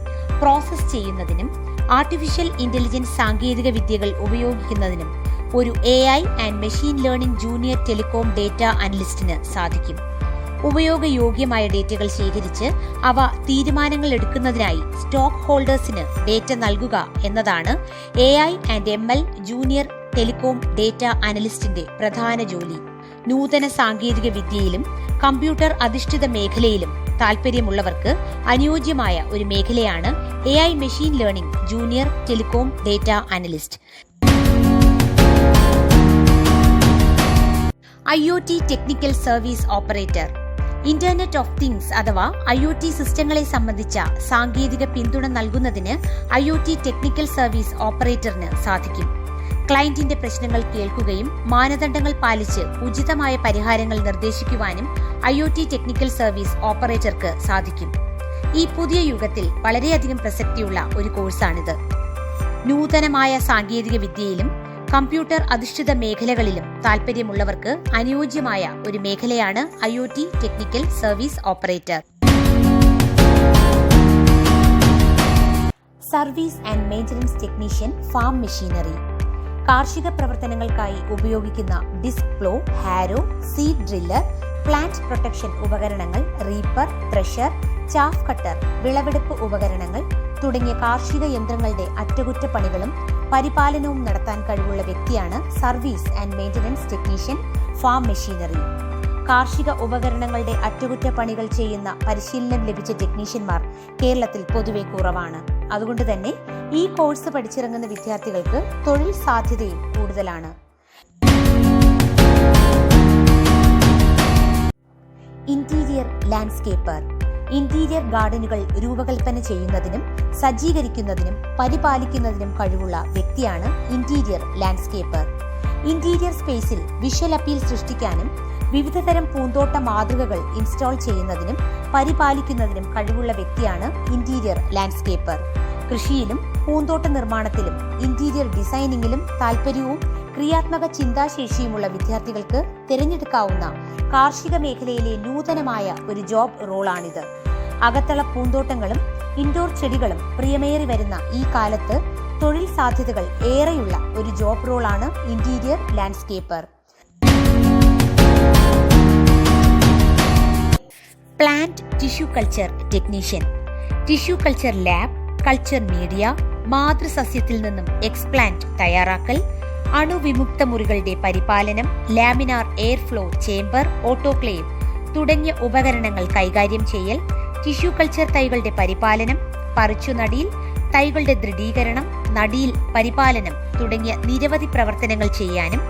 പ്രോസസ് ചെയ്യുന്നതിനും ആർട്ടിഫിഷ്യൽ ഇന്റലിജൻസ് സാങ്കേതിക വിദ്യകൾ ഉപയോഗിക്കുന്നതിനും ഒരു AI and machine learning junior telecom data അനലിസ്റ്റിന് സാധിക്കും. ഉപയോഗയോഗ്യമായ ഡേറ്റകൾ ശേഖരിച്ച് അവ തീരുമാനങ്ങൾ എടുക്കുന്നതിനായി സ്റ്റോക്ക് ഹോൾഡേഴ്സിന് ഡേറ്റ നൽകുക എന്നതാണ് AI and ML junior telecom data അനലിസ്റ്റിന്റെ പ്രധാന ജോലി. നൂതന സാങ്കേതിക വിദ്യയിലും കമ്പ്യൂട്ടർ അധിഷ്ഠിത മേഖലയിലും താൽപ്പര്യമുള്ളവർക്ക് അനുയോജ്യമായ ഒരു മേഖലയാണ് AI machine learning junior telecom data analyst. IoT technical service operator internet of things അഥവാ IoT സിസ്റ്റങ്ങളെ സംബന്ധിച്ച സാങ്കേതിക പിന്തുണ നൽകുന്നതിന് IoT ടെക്നിക്കൽ സർവീസ് ഓപ്പറേറ്ററിന് സാധിക്കും. ക്ലയന്റിന്റെ പ്രശ്നങ്ങൾ കേൾക്കുകയും മാനദണ്ഡങ്ങൾ പാലിച്ച് ഉചിതമായ പരിഹാരങ്ങൾ നിർദ്ദേശിക്കുവാനും IoT ടെക്നിക്കൽ സർവീസ് ഓപ്പറേറ്റർക്ക് സാധിക്കും. ഈ പുതിയ യുഗത്തിൽ വളരെയധികം പ്രസക്തിയുള്ള ഒരു കോഴ്സാണിത്. നൂതനമായ സാങ്കേതിക വിദ്യയിലും കമ്പ്യൂട്ടർ അധിഷ്ഠിത മേഖലകളിലും താൽപ്പര്യമുള്ളവർക്ക് അനുയോജ്യമായ ഒരു മേഖലയാണ് IoT technical service operator. Service and maintenance technician farm machinery കാർഷിക പ്രവർത്തനങ്ങൾക്കായി ഉപയോഗിക്കുന്ന disk plough, Harrow, seed driller, plant protection ഉപകരണങ്ങൾ, റീപ്പർ, ത്രഷർ, ചാഫ് കട്ടർ, വിളവെടുപ്പ് ഉപകരണങ്ങൾ തുടങ്ങിയ കാർഷിക യന്ത്രങ്ങളുടെ അറ്റകുറ്റപ്പണികളും പരിപാലനവും നടത്താൻ കഴിവുള്ള വ്യക്തിയാണ് service and maintenance technician farm machinery. കാർഷിക ഉപകരണങ്ങളുടെ അറ്റകുറ്റപ്പണികൾ ചെയ്യുന്ന പരിശീലനം ലഭിച്ച ടെക്നീഷ്യന്മാർ കേരളത്തിൽ പൊതുവെ കുറവാണ്. അതുകൊണ്ട് തന്നെ ഈ കോഴ്സ് പഠിച്ചിറങ്ങുന്ന വിദ്യാർത്ഥികൾക്ക് തൊഴിൽ സാധ്യതയും കൂടുതലാണ്. ഇന്റീരിയർ ലാൻഡ്സ്കേപ്പർ ഇന്റീരിയർ ഗാർഡനുകൾ രൂപകൽപ്പന ചെയ്യുന്നതിനും സജ്ജീകരിക്കുന്നതിനും പരിപാലിക്കുന്നതിനും കഴിവുള്ള വ്യക്തിയാണ് ഇന്റീരിയർ ലാൻഡ്സ്കേപ്പർ. ഇന്റീരിയർ സ്പേസിൽ വിഷ്വൽ അപ്പീൽ സൃഷ്ടിക്കാനും വിവിധതരം പൂന്തോട്ട മാതൃകകൾ ഇൻസ്റ്റാൾ ചെയ്യുന്നതിനും പരിപാലിക്കുന്നതിനും കഴിവുള്ള വ്യക്തിയാണ് ഇന്റീരിയർ ലാൻഡ്സ്കേപ്പർ. കൃഷിയിലും പൂന്തോട്ട നിർമ്മാണത്തിലും ഇന്റീരിയർ ഡിസൈനിങ്ങിലും താൽപ്പര്യവും ക്രിയാത്മക ചിന്താശേഷിയുമുള്ള വിദ്യാർത്ഥികൾക്ക് തിരഞ്ഞെടുക്കാവുന്ന കാർഷിക മേഖലയിലെ നൂതനമായ ഒരു ജോബ് റോളാണിത്. അകത്തള പൂന്തോട്ടങ്ങളും ഇൻഡോർ ചെടികളും പ്രിയമേറി വരുന്ന ഈ കാലത്ത് തൊഴിൽ സാധ്യതകൾ ഏറെയുള്ള ഒരു ജോബ് റോളാണ് interior landscaper. Plant tissue culture technician tissue culture lab, culture media, മാതൃസസ്യത്തിൽ നിന്നും എക്സ്പ്ലാന്റ് തയ്യാറാക്കൽ, അണുവിമുക്ത മുറികളുടെ പരിപാലനം, laminar air flow chamber, autoclave തുടങ്ങിയ ഉപകരണങ്ങൾ കൈകാര്യം ചെയ്യൽ, ടിഷ്യൂ കൾച്ചർ തൈകളുടെ പരിപാലനം, പറിച്ചുനടിയിൽ, തൈകളുടെ ദൃഢീകരണം, നടിയിൽ പരിപാലനം തുടങ്ങിയ നിരവധി പ്രവർത്തനങ്ങൾ ചെയ്യാനും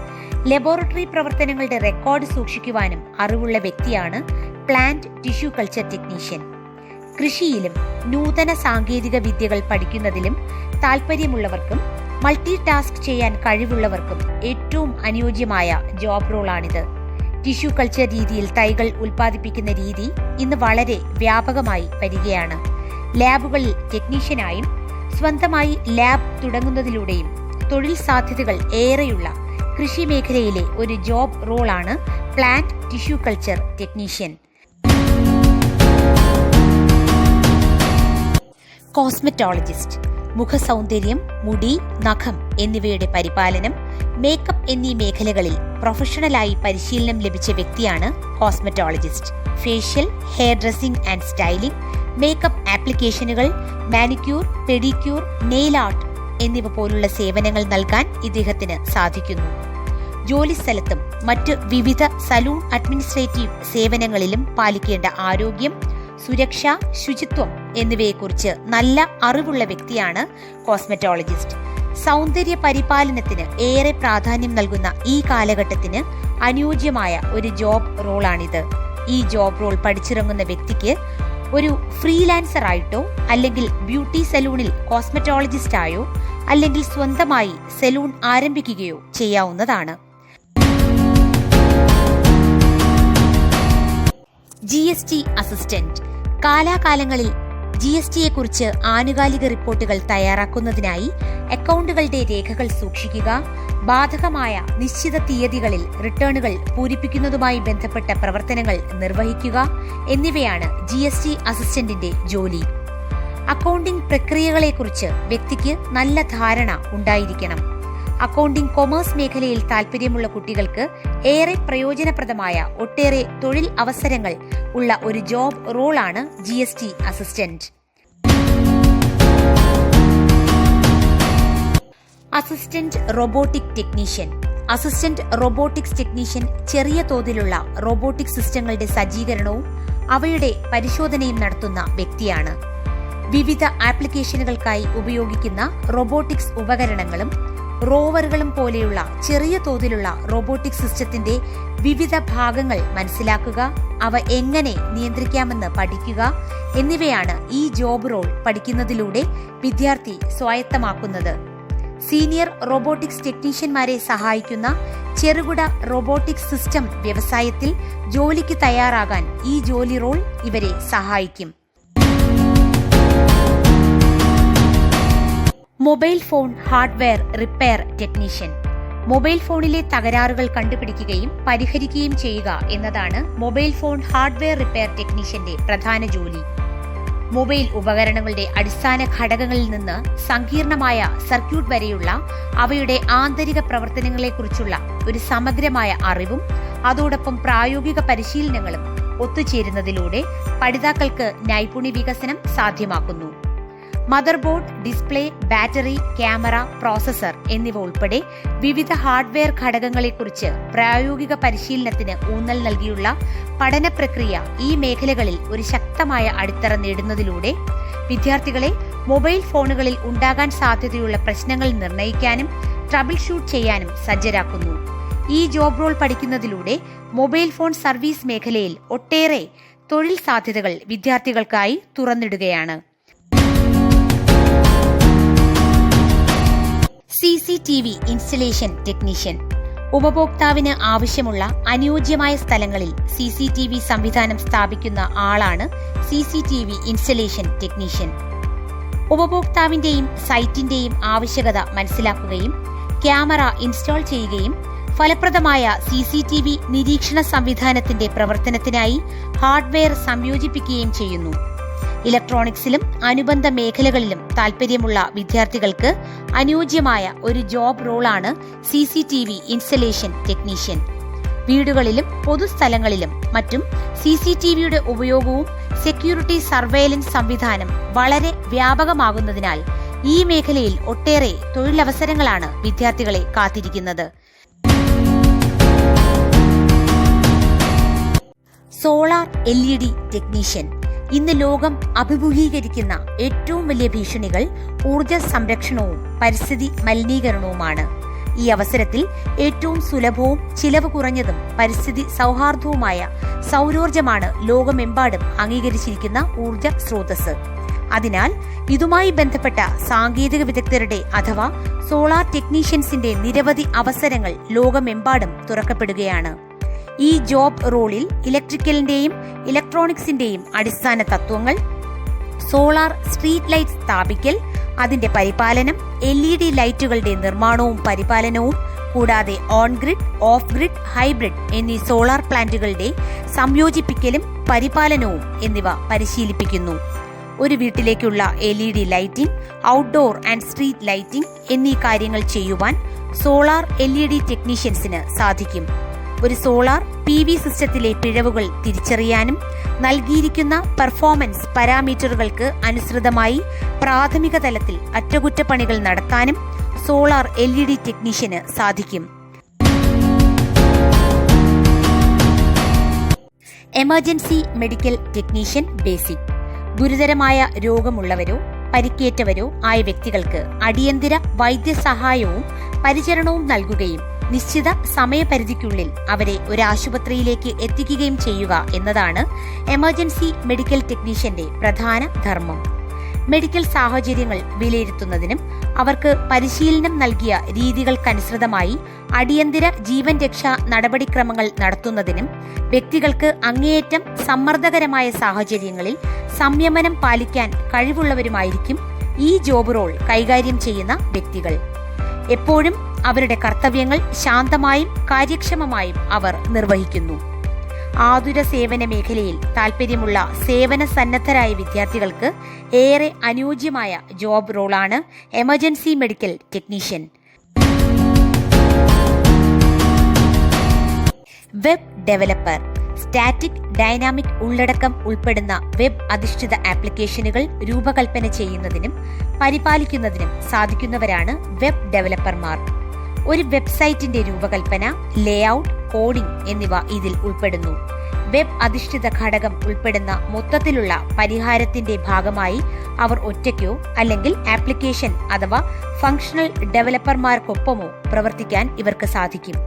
ലബോറട്ടറി പ്രവർത്തനങ്ങളുടെ റെക്കോർഡ് സൂക്ഷിക്കുവാനും അറിവുള്ള വ്യക്തിയാണ് പ്ലാന്റ് ടിഷ്യൂ കൾച്ചർ ടെക്നീഷ്യൻ. കൃഷിയിലും നൂതന സാങ്കേതിക വിദ്യകൾ പഠിക്കുന്നതിലും താൽപ്പര്യമുള്ളവർക്കും മൾട്ടി ടാസ്ക് ചെയ്യാൻ കഴിവുള്ളവർക്കും ഏറ്റവും അനുയോജ്യമായ ജോബ് റോളാണിത്. ടിഷ്യൂ കൾച്ചർ രീതിയിൽ തൈകൾ ഉൽപ്പാദിപ്പിക്കുന്ന രീതി ഇന്ന് വളരെ വ്യാപകമായി വരികയാണ്. ലാബുകളിൽ ടെക്നീഷ്യനായും സ്വന്തമായി ലാബ് തുടങ്ങുന്നതിലൂടെയും തൊഴിൽ സാധ്യതകൾ ഏറെയുള്ള കൃഷി മേഖലയിലെ ഒരു ജോബ് റോളാണ് plant tissue culture technician. Cosmetologist മുഖസൗന്ദര്യം, മുടി, നഖം എന്നിവയുടെ പരിപാലനം, മേക്കപ്പ് എന്നീ മേഖലകളിൽ പ്രൊഫഷണലായി പരിശീലനം ലഭിച്ച വ്യക്തിയാണ് cosmetologist. Facial, hair dressing and styling, makeup ആപ്ലിക്കേഷനുകൾ, മാനിക്യൂർ, പെഡിക്യൂർ, നെയിൽ ആർട്ട് എന്നിവ പോലുള്ള സേവനങ്ങൾ നൽകാൻ ഇദ്ദേഹത്തിന് സാധിക്കുന്നു. ജോലിസ്ഥലത്തും മറ്റ് വിവിധ സലൂൺ അഡ്മിനിസ്ട്രേറ്റീവ് സേവനങ്ങളിലും പാലിക്കേണ്ട ആരോഗ്യം, സുരക്ഷ, ശുചിത്വം എന്നിവയെക്കുറിച്ച് നല്ല അറിവുള്ള വ്യക്തിയാണ് കോസ്മെറ്റോളജിസ്റ്റ്. സൗന്ദര്യ പരിപാലനത്തിന് ഏറെ പ്രാധാന്യം നൽകുന്ന ഈ കാലഘട്ടത്തിന് അനുയോജ്യമായ ഒരു ജോബ് റോളാണിത്. ഈ ജോബ് റോൾ പഠിച്ചിറങ്ങുന്ന വ്യക്തിക്ക് ഒരു ഫ്രീലാൻസർ ആയിട്ടോ അല്ലെങ്കിൽ ബ്യൂട്ടി സലൂണിൽ കോസ്മെറ്റോളജിസ്റ്റ് ആയോ അല്ലെങ്കിൽ സ്വന്തമായി സലൂൺ ആരംഭിക്കുകയോ ചെയ്യാവുന്നതാണ്. GST അസിസ്റ്റന്റ് കാലാകാലങ്ങളിൽ GSTയെക്കുറിച്ച് ആനുകാലിക റിപ്പോർട്ടുകൾ തയ്യാറാക്കുന്നതിനായി അക്കൗണ്ടുകളുടെ രേഖകൾ സൂക്ഷിക്കുക, ബാധകമായ നിശ്ചിത തീയതികളിൽ റിട്ടേണുകൾ പൂരിപ്പിക്കുന്നതുമായി ബന്ധപ്പെട്ട പ്രവർത്തനങ്ങൾ നിർവഹിക്കുക എന്നിവയാണ് GST അസിസ്റ്റന്റിന്റെ ജോലി. അക്കൗണ്ടിംഗ് പ്രക്രിയകളെക്കുറിച്ച് വ്യക്തിക്ക് നല്ല ധാരണ ഉണ്ടായിരിക്കണം. അക്കൗണ്ടിംഗ് കൊമേഴ്സ് മേഖലയിൽ താൽപ്പര്യമുള്ള കുട്ടികൾക്ക് ഏറെ പ്രയോജനപ്രദമായ ഒട്ടേറെ തൊഴിൽ അവസരങ്ങൾ ഉള്ള ഒരു ജോബ് റോളാണ് GST assistant. Assistant robotic technician. Assistant robotics technician ചെറിയ തോതിലുള്ള റോബോട്ടിക് സിസ്റ്റങ്ങളുടെ സജ്ജീകരണവും അവയുടെ പരിശോധനയും നടത്തുന്ന വ്യക്തിയാണ്. വിവിധ ആപ്ലിക്കേഷനുകൾക്കായി ഉപയോഗിക്കുന്ന റോബോട്ടിക്സ് ഉപകരണങ്ങളും റോവറുകളും പോലെയുള്ള ചെറിയ തോതിലുള്ള റോബോട്ടിക് സിസ്റ്റത്തിന്റെ വിവിധ ഭാഗങ്ങൾ മനസ്സിലാക്കുക, അവ എങ്ങനെ നിയന്ത്രിക്കാമെന്ന് പഠിക്കുക എന്നിവയാണ് ഈ ജോബ് റോൾ പഠിക്കുന്നതിലൂടെ വിദ്യാർത്ഥി സ്വായത്തമാക്കുന്നത്. സീനിയർ റോബോട്ടിക്സ് ടെക്നീഷ്യന്മാരെ സഹായിക്കുന്ന ചെറുകിട റോബോട്ടിക്സ് സിസ്റ്റം വ്യവസായത്തിൽ ജോലിക്ക് തയ്യാറാകാൻ ഈ ജോലി റോൾ ഇവരെ സഹായിക്കും. Mobile phone hardware repair technician. Mobile ഫോണിലെ തകരാറുകൾ കണ്ടുപിടിക്കുകയും പരിഹരിക്കുകയും ചെയ്യുക എന്നതാണ് മൊബൈൽ ഫോൺ ഹാർഡ്വെയർ റിപ്പയർ ടെക്നീഷ്യന്റെ പ്രധാന ജോലി. മൊബൈൽ ഉപകരണങ്ങളുടെ അടിസ്ഥാന ഘടകങ്ങളിൽ നിന്ന് സങ്കീർണമായ സർക്യൂട്ട് വരെയുള്ള അവയുടെ ആന്തരിക പ്രവർത്തനങ്ങളെക്കുറിച്ചുള്ള ഒരു സമഗ്രമായ അറിവും അതോടൊപ്പം പ്രായോഗിക പരിശീലനങ്ങളും ഒത്തുചേരുന്നതിലൂടെ പഠിതാക്കൾക്ക് നൈപുണ്യ വികസനം സാധ്യമാക്കുന്നു. Motherboard, display, battery, camera, processor എന്നിവ ഉൾപ്പെടെ വിവിധ ഹാർഡ്വെയർ ഘടകങ്ങളെക്കുറിച്ച് പ്രായോഗിക പരിശീലനത്തിന് ഊന്നൽ നൽകിയുള്ള പഠന പ്രക്രിയ ഈ മേഖലകളിൽ ഒരു ശക്തമായ അടിത്തറ നേടുന്നതിലൂടെ വിദ്യാർത്ഥികളെ മൊബൈൽ ഫോണുകളിൽ ഉണ്ടാകാൻ സാധ്യതയുള്ള പ്രശ്നങ്ങൾ നിർണ്ണയിക്കാനും ട്രബിൾ ഷൂട്ട് ചെയ്യാനും സജ്ജരാക്കുന്നു. ഈ ജോബ് റോൾ പഠിക്കുന്നതിലൂടെ മൊബൈൽ ഫോൺ സർവീസ് മേഖലയിൽ ഒട്ടേറെ തൊഴിൽ സാധ്യതകൾ വിദ്യാർത്ഥികൾക്കായി തുറന്നിടുകയാണ്. CCTV installation technician. ഉപഭോക്താവിന് ആവശ്യമുള്ള അനുയോജ്യമായ സ്ഥലങ്ങളിൽ CCTV സംവിധാനം സ്ഥാപിക്കുന്ന ആളാണ് CCTV ഇൻസ്റ്റലേഷൻ ടെക്നീഷ്യൻ. ഉപഭോക്താവിന്റെയും സൈറ്റിന്റെയും ആവശ്യകത മനസ്സിലാക്കുകയും ക്യാമറ ഇൻസ്റ്റാൾ ചെയ്യുകയും ഫലപ്രദമായ CCTV നിരീക്ഷണ സംവിധാനത്തിന്റെ പ്രവർത്തനത്തിനായി ഹാർഡ്വെയർ സംയോജിപ്പിക്കുകയും ചെയ്യുന്നു. ഇലക്ട്രോണിക്സിലും അനുബന്ധ മേഖലകളിലും താൽപ്പര്യമുള്ള വിദ്യാർത്ഥികൾക്ക് അനുയോജ്യമായ ഒരു ജോബ് റോളാണ് CCTV ഇൻസ്റ്റലേഷൻ ടെക്നീഷ്യൻ. വീടുകളിലും പൊതുസ്ഥലങ്ങളിലും മറ്റും CCTVയുടെ ഉപയോഗവും സെക്യൂരിറ്റി സർവൈലൻസ് സംവിധാനം വളരെ വ്യാപകമാകുന്നതിനാൽ ഈ മേഖലയിൽ ഒട്ടേറെ തൊഴിലവസരങ്ങളാണ് വിദ്യാർത്ഥികളെ കാത്തിരിക്കുന്നത്. Solar LED technician. ഇന്ന് ലോകം അഭിമുഖീകരിക്കുന്ന ഏറ്റവും വലിയ ഭീഷണികൾ ഊർജ സംരക്ഷണവും പരിസ്ഥിതി മലിനീകരണവുമാണ്. ഈ അവസരത്തിൽ ഏറ്റവും സുലഭവും ചിലവ് കുറഞ്ഞതും പരിസ്ഥിതി സൗഹാർദ്ദവുമായ സൗരോർജ്ജമാണ് ലോകമെമ്പാടും അംഗീകരിച്ചിരിക്കുന്ന ഊർജ സ്രോതസ്. അതിനാൽ ഇതുമായി ബന്ധപ്പെട്ട സാങ്കേതിക വിദഗ്ധരുടെ അഥവാ സോളാർ ടെക്നീഷ്യൻസിന്റെ നിരവധി അവസരങ്ങൾ ലോകമെമ്പാടും തുറക്കപ്പെടുകയാണ്. ഈ ജോബ് റോളിൽ ഇലക്ട്രിക്കലിന്റെയും ഇലക്ട്രോണിക്സിന്റെയും അടിസ്ഥാന തത്വങ്ങൾ, സോളാർ സ്ട്രീറ്റ് ലൈറ്റ് സ്ഥാപിക്കൽ, അതിന്റെ പരിപാലനം, LED ലൈറ്റുകളുടെ നിർമ്മാണവും പരിപാലനവും, കൂടാതെ on grid, off grid, hybrid എന്നീ സോളാർ പ്ലാന്റുകളുടെ സംയോജിപ്പിക്കലും പരിപാലനവും എന്നിവ പരിശീലിപ്പിക്കുന്നു. ഒരു വീട്ടിലേക്കുള്ള LED lighting, outdoor and street lighting എന്നീ കാര്യങ്ങൾ ചെയ്യുവാൻ സോളാർ LED ടെക്നീഷ്യൻസിന് സാധിക്കും. ഒരു സോളാർ PV സിസ്റ്റത്തിലെ പിഴവുകൾ തിരിച്ചറിയാനും നൽകിയിരിക്കുന്ന പെർഫോമൻസ് പാരാമീറ്ററുകൾക്ക് അനുസൃതമായി പ്രാഥമിക തലത്തിൽ അറ്റകുറ്റപ്പണികൾ നടത്താനും സോളാർ LED ടെക്നീഷ്യന് സാധിക്കും. Emergency medical technician basic. ഗുരുതരമായ രോഗമുള്ളവരോ പരിക്കേറ്റവരോ ആയ വ്യക്തികൾക്ക് അടിയന്തര വൈദ്യസഹായവും പരിചരണവും നൽകുകയും നിശ്ചിത സമയപരിധിക്കുള്ളിൽ അവരെ ഒരു ആശുപത്രിയിലേക്ക് എത്തിക്കുകയും ചെയ്യുക എന്നതാണ് എമർജൻസി മെഡിക്കൽ ടെക്നീഷ്യന്റെ പ്രധാന ധർമ്മം. മെഡിക്കൽ സാഹചര്യങ്ങൾ വിലയിരുത്തുന്നതിനും അവർക്ക് പരിശീലനം നൽകിയ രീതികൾക്കനുസൃതമായി അടിയന്തര ജീവൻ രക്ഷാ നടപടിക്രമങ്ങൾ നടത്തുന്നതിനും വ്യക്തികൾക്ക് അങ്ങേയറ്റം സമ്മർദ്ദകരമായ സാഹചര്യങ്ങളിൽ സംയമനം പാലിക്കാൻ കഴിവുള്ളവരുമായിരിക്കും ഈ ജോബ് റോൾ കൈകാര്യം ചെയ്യുന്ന വ്യക്തികൾ. എപ്പോഴും അവരുടെ കർത്തവ്യങ്ങൾ ശാന്തമായും കാര്യക്ഷമമായും അവർ നിർവഹിക്കുന്നു. ആതുര സേവന മേഖലയിൽ താൽപ്പര്യമുള്ള സേവന സന്നദ്ധരായ വിദ്യാർത്ഥികൾക്ക് ഏറെ അനുയോജ്യമായ ജോബ് റോളാണ് emergency medical technician. Web developer. Static, dynamic ഉള്ളടക്കം ഉൾപ്പെടുന്ന വെബ് അധിഷ്ഠിത ആപ്ലിക്കേഷനുകൾ രൂപകൽപ്പന ചെയ്യുന്നതിനും പരിപാലിക്കുന്നതിനും സാധിക്കുന്നവരാണ് വെബ് ഡെവലപ്പർമാർ. ഒരു വെബ്സൈറ്റിന്റെ രൂപകൽപ്പന, ലേഔട്ട്, കോഡിംഗ് എന്നിവ ഇതിൽ ഉൾപ്പെടുന്നു. വെബ് അധിഷ്ഠിത ഘടകം ഉൾപ്പെടുന്ന മൊത്തത്തിലുള്ള പരിഹാരത്തിന്റെ ഭാഗമായി അവർ ഒറ്റയ്ക്കോ അല്ലെങ്കിൽ ആപ്ലിക്കേഷൻ അഥവാ ഫങ്ഷണൽ ഡെവലപ്പർമാർക്കൊപ്പമോ പ്രവർത്തിക്കാൻ ഇവർക്ക് സാധിക്കും.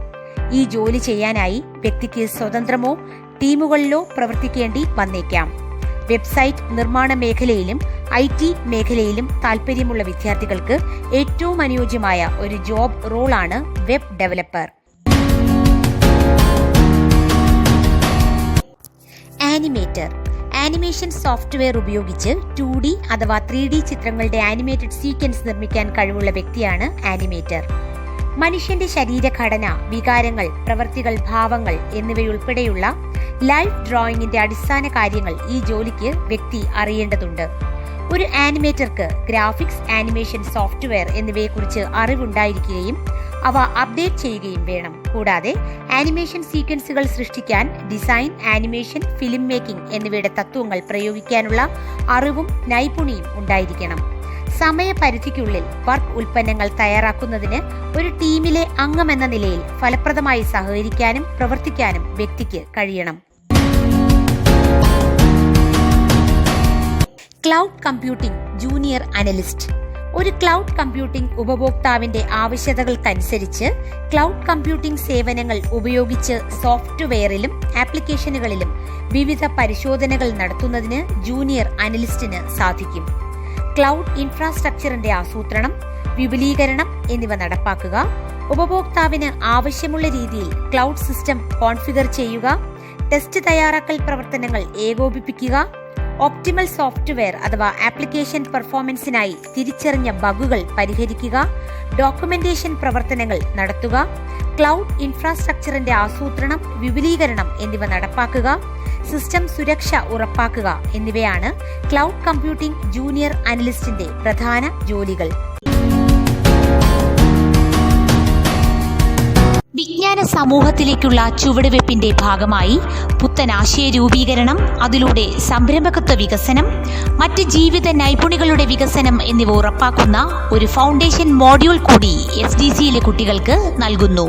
ഈ ജോലി ചെയ്യാനായി വ്യക്തിക്ക് സ്വതന്ത്രമോ ടീമുകളിലോ പ്രവർത്തിക്കേണ്ടി വന്നേക്കാം. വെബ്സൈറ്റ് നിർമ്മാണ മേഖലയിലും IT മേഖലയിലും താൽപ്പര്യമുള്ള വിദ്യാർത്ഥികൾക്ക് ഏറ്റവും അനുയോജ്യമായ ഒരു ജോബ് റോളാണ് web developer. Animator. Animation software ഉപയോഗിച്ച് 2D അഥവാ 3D ചിത്രങ്ങളുടെ ആനിമേറ്റഡ് സീക്വൻസ് നിർമ്മിക്കാൻ കഴിവുള്ള വ്യക്തിയാണ് ആനിമേറ്റർ. മനുഷ്യന്റെ ശരീരഘടന, വികാരങ്ങൾ, പ്രവൃത്തികൾ, ഭാവങ്ങൾ എന്നിവയുൾപ്പെടെയുള്ള ലൈവ് ഡ്രോയിങ്ങിന്റെ അടിസ്ഥാന കാര്യങ്ങൾ ഈ ജോലിക്ക് വ്യക്തി അറിയേണ്ടതുണ്ട്. ഒരു ആനിമേറ്റർക്ക് ഗ്രാഫിക്സ്, ആനിമേഷൻ സോഫ്റ്റ്വെയർ എന്നിവയെക്കുറിച്ച് അറിവുണ്ടായിരിക്കുകയും അവ അപ്ഡേറ്റ് ചെയ്യുകയും വേണം. കൂടാതെ ആനിമേഷൻ സീക്വൻസുകൾ സൃഷ്ടിക്കാൻ ഡിസൈൻ, ആനിമേഷൻ, ഫിലിം മേക്കിംഗ് എന്നിവയുടെ തത്വങ്ങൾ പ്രയോഗിക്കാനുള്ള അറിവും നൈപുണ്യവും ഉണ്ടായിരിക്കണം. സമയപരിധിക്കുള്ളിൽ വർക്ക് ഉൽപ്പന്നങ്ങൾ തയ്യാറാക്കുന്നതിന് ഒരു ടീമിലെ അംഗമെന്ന നിലയിൽ ഫലപ്രദമായി സഹകരിക്കാനും പ്രവർത്തിക്കാനും വ്യക്തിക്ക് കഴിയണം. Cloud computing junior analyst. ഒരു ക്ലൗഡ് കമ്പ്യൂട്ടിംഗ് ഉപഭോക്താവിന്റെ ആവശ്യകതകൾക്കനുസരിച്ച് ക്ലൗഡ് കമ്പ്യൂട്ടിംഗ് സേവനങ്ങൾ ഉപയോഗിച്ച് സോഫ്റ്റ്വെയറിലും ആപ്ലിക്കേഷനുകളിലും വിവിധ പരിശോധനകൾ നടത്തുന്നതിന് ജൂനിയർ അനലിസ്റ്റിന് സാധിക്കും. ക്ലൗഡ് ഇൻഫ്രാസ്ട്രക്ചറിന്റെ ആസൂത്രണം, വിപുലീകരണം എന്നിവ നടപ്പാക്കുക, ഉപഭോക്താവിന് ആവശ്യമുള്ള രീതിയിൽ ക്ലൗഡ് സിസ്റ്റം കോൺഫിഗർ ചെയ്യുക, ടെസ്റ്റ് തയ്യാറാക്കൽ പ്രവർത്തനങ്ങൾ ഏകോപിപ്പിക്കുക, ഒപ്റ്റിമൽ സോഫ്റ്റ്വെയർ അഥവാ ആപ്ലിക്കേഷൻ പെർഫോമൻസിനായി തിരിച്ചറിഞ്ഞ ബഗുകൾ പരിഹരിക്കുക, ഡോക്യുമെന്റേഷൻ പ്രവർത്തനങ്ങൾ നടത്തുക, ക്ലൗഡ് ഇൻഫ്രാസ്ട്രക്ചറിന്റെ ആസൂത്രണം, വിപുലീകരണം എന്നിവ നടപ്പാക്കുക, സിസ്റ്റം സുരക്ഷ ഉറപ്പാക്കുക എന്നിവയാണ് ക്ലൗഡ് കമ്പ്യൂട്ടിംഗ് ജൂനിയർ അനലിസ്റ്റിന്റെ പ്രധാന ജോലികൾ. വിജ്ഞാന സമൂഹത്തിലേക്കുള്ള ചുവടുവെപ്പിന്റെ ഭാഗമായി പുത്തൻ ആശയ രൂപീകരണം, അതിലൂടെ സംരംഭകത്വ വികസനം, മറ്റ് ജീവിത നൈപുണികളുടെ വികസനം എന്നിവ ഉറപ്പാക്കുന്ന ഒരു ഫൗണ്ടേഷൻ മോഡ്യൂൾ കൂടി SDCയിലെ കുട്ടികൾക്ക് നൽകുന്നു.